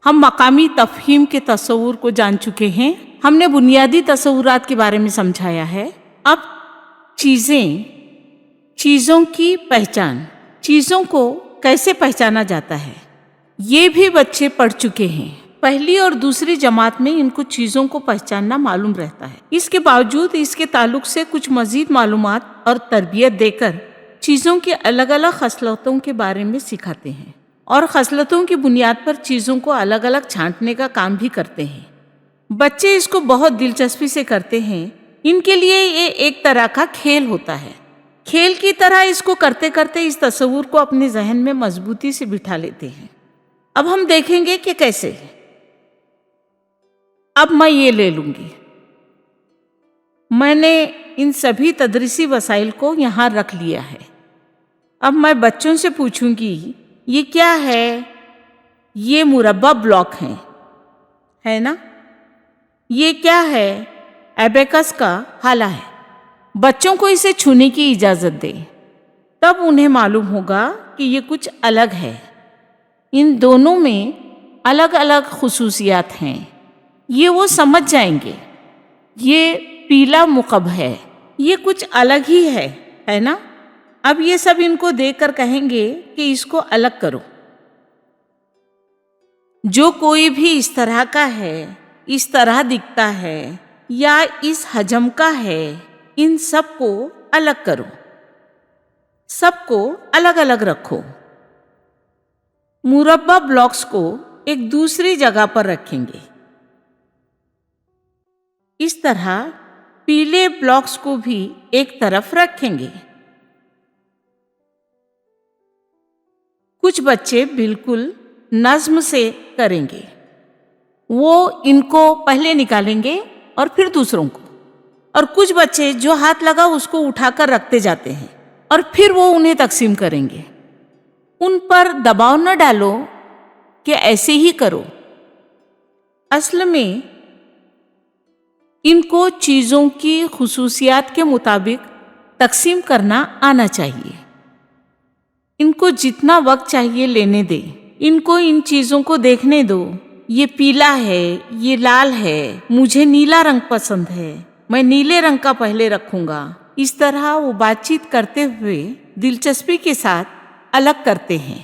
हम मकामी तफहीम के तस्वुर को जान चुके हैं। हमने बुनियादी तस्वुरात के बारे में समझाया है। अब चीज़ों की पहचान, चीज़ों को कैसे पहचाना जाता है, ये भी बच्चे पढ़ चुके हैं। पहली और दूसरी जमात में इनको चीज़ों को पहचानना मालूम रहता है। इसके बावजूद इसके ताल्लुक से कुछ मज़ीद मालूमात और तरबियत देकर चीज़ों की अलग अलग खसलतों के बारे में सिखाते हैं और खसलतों की बुनियाद पर चीज़ों को अलग अलग छांटने का काम भी करते हैं। बच्चे इसको बहुत दिलचस्पी से करते हैं। इनके लिए ये एक तरह का खेल होता है। खेल की तरह इसको करते करते इस तस्वुर को अपने जहन में मजबूती से बिठा लेते हैं। अब हम देखेंगे कि कैसे। अब मैं ये ले लूँगी। मैंने इन सभी तदरीसी वसाइल को यहाँ रख लिया है। अब मैं बच्चों से पूछूंगी, ये क्या है? ये मुरब्बा ब्लॉक है ना? ये क्या है? एबेकस का हाला है। बच्चों को इसे छूने की इजाज़त दें, तब उन्हें मालूम होगा कि ये कुछ अलग है। इन दोनों में अलग अलग खुसूसियात हैं, ये वो समझ जाएंगे। ये पीला मुकब है, ये कुछ अलग ही है ना? अब ये सब इनको देखकर कहेंगे कि इसको अलग करो। जो कोई भी इस तरह का है, इस तरह दिखता है या इस हजम का है, इन सब को अलग करो, सबको अलग अलग रखो। मुरब्बा ब्लॉक्स को एक दूसरी जगह पर रखेंगे। इस तरह पीले ब्लॉक्स को भी एक तरफ रखेंगे। कुछ बच्चे बिल्कुल नज्म से करेंगे। वो इनको पहले निकालेंगे और फिर दूसरों को, और कुछ बच्चे जो हाथ लगा उसको उठाकर रखते जाते हैं और फिर वो उन्हें तकसीम करेंगे। उन पर दबाव न डालो कि ऐसे ही करो। असल में इनको चीज़ों की खुसूसियात के मुताबिक तकसीम करना आना चाहिए। इनको जितना वक्त चाहिए लेने दे। इनको इन चीज़ों को देखने दो। ये पीला है, ये लाल है, मुझे नीला रंग पसंद है, मैं नीले रंग का पहले रखूंगा। इस तरह वो बातचीत करते हुए दिलचस्पी के साथ अलग करते हैं।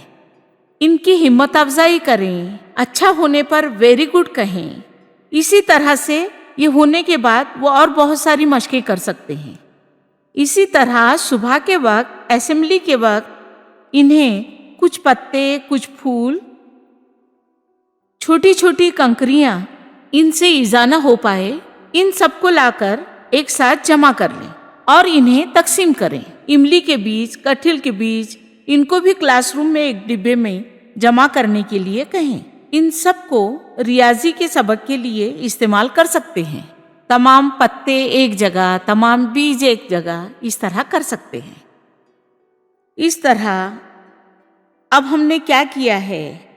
इनकी हिम्मत अफजाई करें, अच्छा होने पर वेरी गुड कहें। इसी तरह से ये होने के बाद वो और बहुत सारी मशकें कर सकते हैं। इसी तरह सुबह के वक्त, असेंबली के वक्त इन्हें कुछ पत्ते, कुछ फूल, छोटी छोटी कंकरियां इनसे ईज़ा न हो पाए, इन सबको लाकर एक साथ जमा कर लें और इन्हें तकसीम करें। इमली के बीज, कटहल के बीज, इनको भी क्लासरूम में एक डिब्बे में जमा करने के लिए कहें। इन सबको रियाजी के सबक के लिए इस्तेमाल कर सकते हैं। तमाम पत्ते एक जगह, तमाम बीज एक जगह, इस तरह कर सकते हैं। इस तरह अब हमने क्या किया है,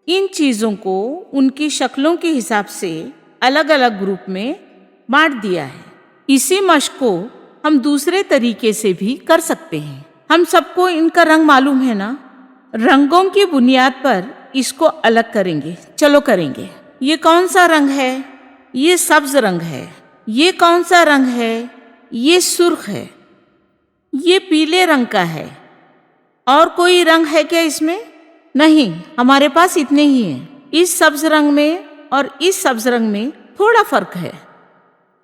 इन चीज़ों को उनकी शक्लों के हिसाब से अलग अलग ग्रुप में बांट दिया है। इसी मशक को हम दूसरे तरीके से भी कर सकते हैं। हम सबको इनका रंग मालूम है ना? रंगों की बुनियाद पर इसको अलग करेंगे। चलो करेंगे। ये कौन सा रंग है? ये सब्ज रंग है। ये कौन सा रंग है? ये सुर्ख है। ये पीले रंग का है। और कोई रंग है क्या इसमें? नहीं, हमारे पास इतने ही हैं। इस सब्ज रंग में और इस सब्ज रंग में थोड़ा फर्क है,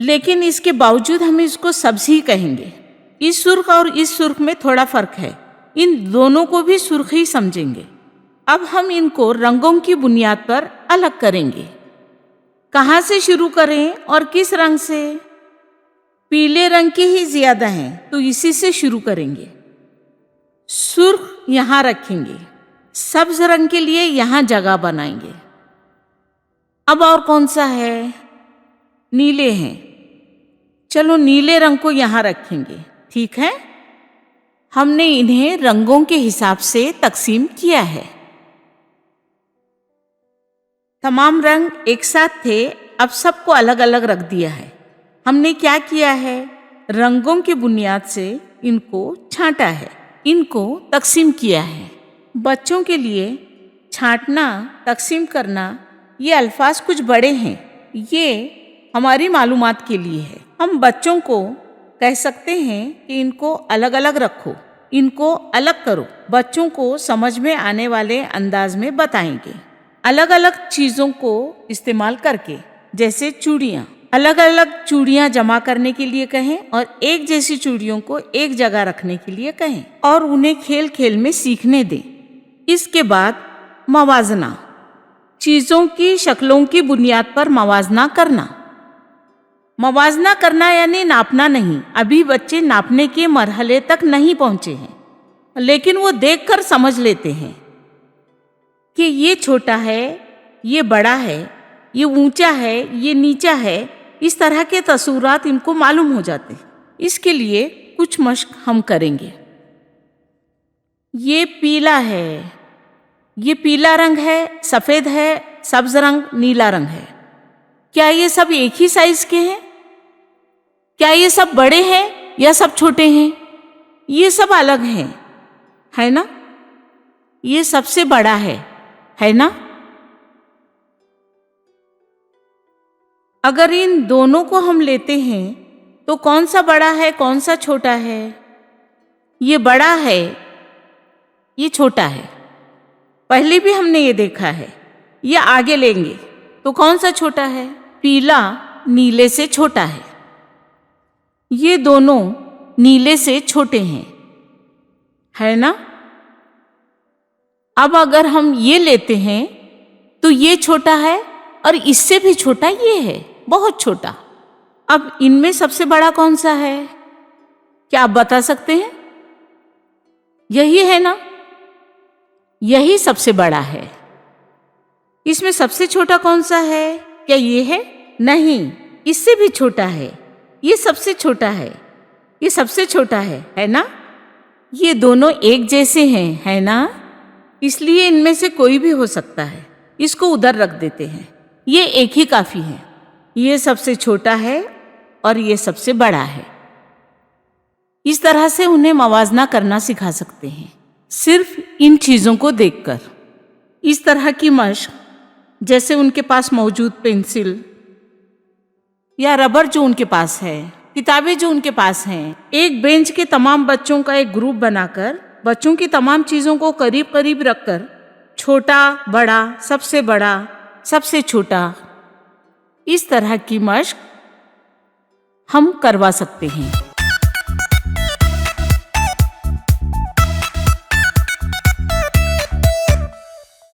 लेकिन इसके बावजूद हम इसको सब्ज ही कहेंगे। इस सुर्ख और इस सुर्ख में थोड़ा फर्क है। इन दोनों को भी सुर्ख ही समझेंगे। अब हम इनको रंगों की बुनियाद पर अलग करेंगे। कहाँ से शुरू करें और किस रंग से? पीले रंग के ही ज्यादा हैं, तो इसी से शुरू करेंगे। सुर्ख यहाँ रखेंगे, सब्ज रंग के लिए यहाँ जगह बनाएंगे। अब और कौन सा है? नीले हैं। चलो नीले रंग को यहाँ रखेंगे। ठीक है, हमने इन्हें रंगों के हिसाब से तकसीम किया है। तमाम रंग एक साथ थे, अब सबको अलग अलग रख दिया है। हमने क्या किया है? रंगों की बुनियाद से इनको छांटा है, इनको तकसीम किया है। बच्चों के लिए छांटना, तकसीम करना, ये अल्फाज कुछ बड़े हैं। ये हमारी मालूमात के लिए है। हम बच्चों को कह सकते हैं कि इनको अलग अलग रखो, इनको अलग करो। बच्चों को समझ में आने वाले अंदाज में बताएंगे, अलग अलग चीज़ों को इस्तेमाल करके। जैसे चूड़ियाँ, अलग अलग चूड़ियाँ जमा करने के लिए कहें और एक जैसी चूड़ियों को एक जगह रखने के लिए कहें और उन्हें खेल खेल में सीखने दें। इसके बाद मवाजना, चीज़ों की शक्लों की बुनियाद पर मवाजना करना। मवाजना करना यानी नापना नहीं। अभी बच्चे नापने के मरहले तक नहीं पहुंचे हैं, लेकिन वो देखकर समझ लेते हैं कि ये छोटा है, ये बड़ा है, ये ऊंचा है, ये नीचा है। इस तरह के तसव्वुरात इनको मालूम हो जाते हैं। इसके लिए कुछ मश्क हम करेंगे। ये पीला है, ये पीला रंग है, सफ़ेद है, सब्ज रंग, नीला रंग है। क्या ये सब एक ही साइज के हैं? क्या ये सब बड़े हैं या सब छोटे हैं? ये सब अलग हैं, है ना? ये सबसे बड़ा है ना? अगर इन दोनों को हम लेते हैं तो कौन सा बड़ा है, कौन सा छोटा है? ये बड़ा है, ये छोटा है। पहले भी हमने ये देखा है। ये आगे लेंगे तो कौन सा छोटा है? पीला नीले से छोटा है। ये दोनों नीले से छोटे हैं, है ना? अब अगर हम ये लेते हैं तो ये छोटा है और इससे भी छोटा ये है, बहुत छोटा। अब इनमें सबसे बड़ा कौन सा है? क्या आप बता सकते हैं? यही है ना? यही सबसे बड़ा है। इसमें सबसे छोटा कौन सा है? क्या ये है? नहीं, इससे भी छोटा है। ये सबसे छोटा है, ये सबसे छोटा है ना? ये दोनों एक जैसे हैं, है ना? इसलिए इनमें से कोई भी हो सकता है। इसको उधर रख देते हैं। ये एक ही काफ़ी है। ये सबसे छोटा है और ये सबसे बड़ा है। इस तरह से उन्हें मवाजना करना सिखा सकते हैं, सिर्फ इन चीज़ों को देखकर। इस तरह की मश्क, जैसे उनके पास मौजूद पेंसिल या रबर जो उनके पास है, किताबें जो उनके पास हैं, एक बेंच के तमाम बच्चों का एक ग्रुप बनाकर बच्चों की तमाम चीज़ों को करीब करीब रखकर छोटा बड़ा, सबसे बड़ा, सबसे छोटा, इस तरह की मश्क हम करवा सकते हैं।